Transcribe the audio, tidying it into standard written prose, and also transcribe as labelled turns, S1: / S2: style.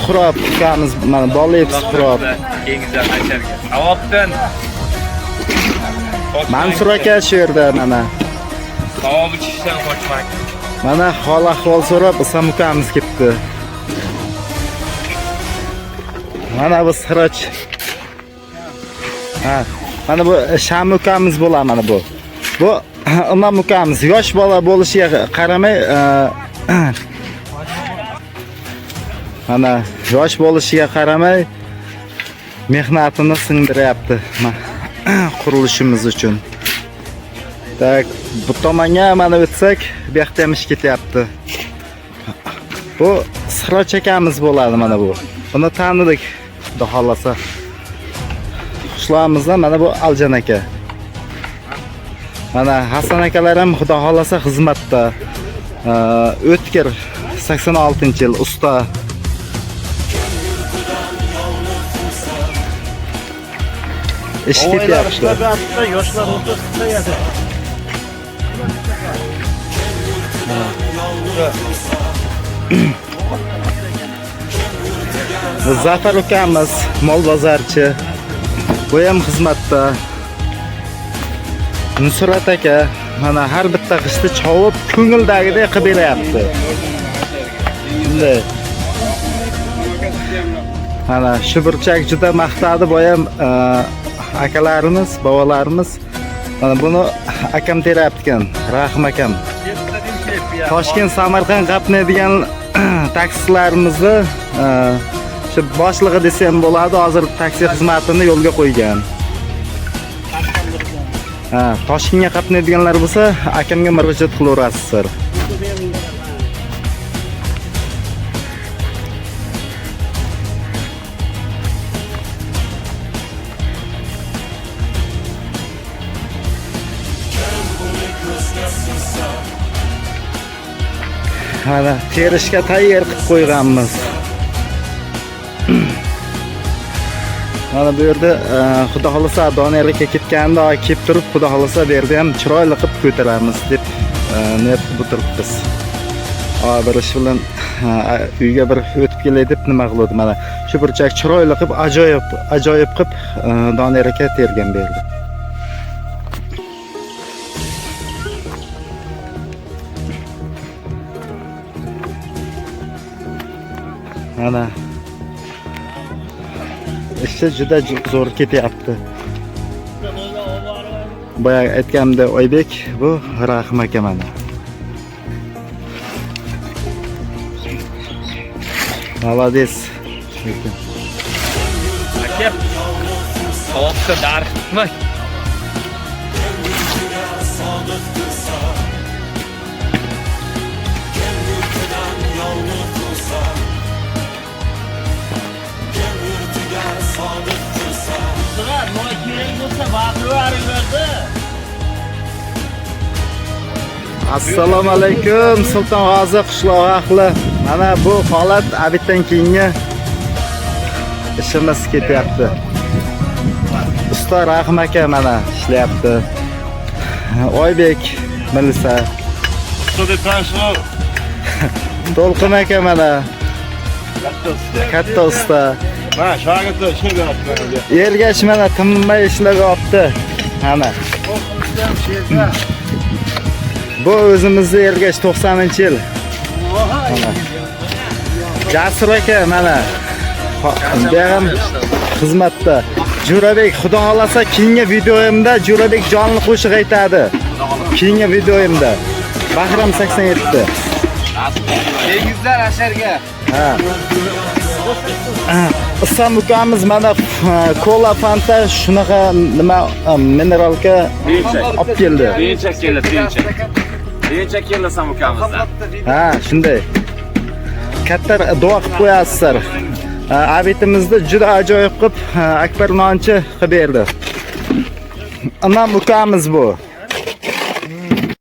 S1: Suhrob ukamiz mana Bolib Suhrob.
S2: Eng güzel açarga. Savobdan.
S1: Mansur aka shu yerda mana.
S2: Savob ichishdan qochmak.
S1: Mana hol ahvol so'rab Islom ukamiz kelibdi. Mana bu Siroj. Ha, mana bu Sham ukamiz bo'ladi mana bu. Bu Imom ukamiz yosh bola bo'lishiga qaramay mana yosh bo'lishiga qaramay mehnatini singdiryapti qurilishimiz uchun. Tak, bu tomonga mana o'tsak, bu yoqda ham ish ketyapti. Bu Siroj akamiz bo'ladi mana bu. Buni tanidik, xudo xolasa. Qishloqimizda mana bu Aljan aka. Mana Hasan akalar ham xudo xolasa xizmatda. O'tkir 86-yil usta. Ish ketyapti.
S3: Yoshlar o'rtasida edi.
S1: Zafar ukamiz mol bozorchi. Bu ham xizmatda. Nusrat aka mana har bitta qishni chovib ko'ngildagidek qilib beryapti. Shunday. Mana shu burchak juda maqtadi bu ham akalarimiz, bobolarimiz. Mana buni akam teryapti ekan, Rahim akam. Toshkent Samarqand qatnaydigan taksilarimizni shu boshlig'i desam bo'ladi, hozir taksi xizmatini yo'lga qo'ygan. Ha, Toshkentga qatnaydiganlar bo'lsa, akamga murojaat qilaverasizlar. Mana terishga tayyor qilib qo'yganmiz. Mana bu yerda xudo xolasa donerlikka ketganda kelib turib, xudo xolasa bu yerda ham chiroyli qilib ko'taramiz deb niyat qilib turibmiz. Bir ish bilan uyga bir o'tib kelay deb nima qildim mana. Shu burchak chiroyli qilib ajoyib qilib donerlikka tergan berdi. Mana ishchi juda zo'r ketyapti. Boya aytganimda Oybek, bu Rahim aka mana. Молодец.
S2: Aka, savobga dar qilmak.
S1: Assalomu alaykum Sulton G'ozi qishloq ahli. Mana bu holat abitdan keyingi ishimiz ketyapti. Usta Rahim aka mana ishlayapti. Oybek Milisa. To'lqin aka mana. Katta usta.
S3: Ha, shogird ishga beradi.
S1: Ergash mana tinmay ishlayapti. Mana. Bu o'zimizning Ergash 90-yil. Jasur aka mana. Bergan xizmatda. Jo'rabek xudo xolasa keyingi videoyimda Jo'rabek jonli qo'shiq aytadi. Keyingi videoyimda Bahram 87.
S2: Dengizlar asharga.
S1: Ha. Islom ukamiz mana kola, fanta shunaqa nima mineralka olib keldi.
S2: Birinchi keldi. Birinchi keldi Islom ukamizdan.
S1: Ha, shunday. Katta duo qilib qo'yasizlar. Abitimizni juda ajoyib qilib Akbar Nonchi qilib berdi. Imom ukamiz bu.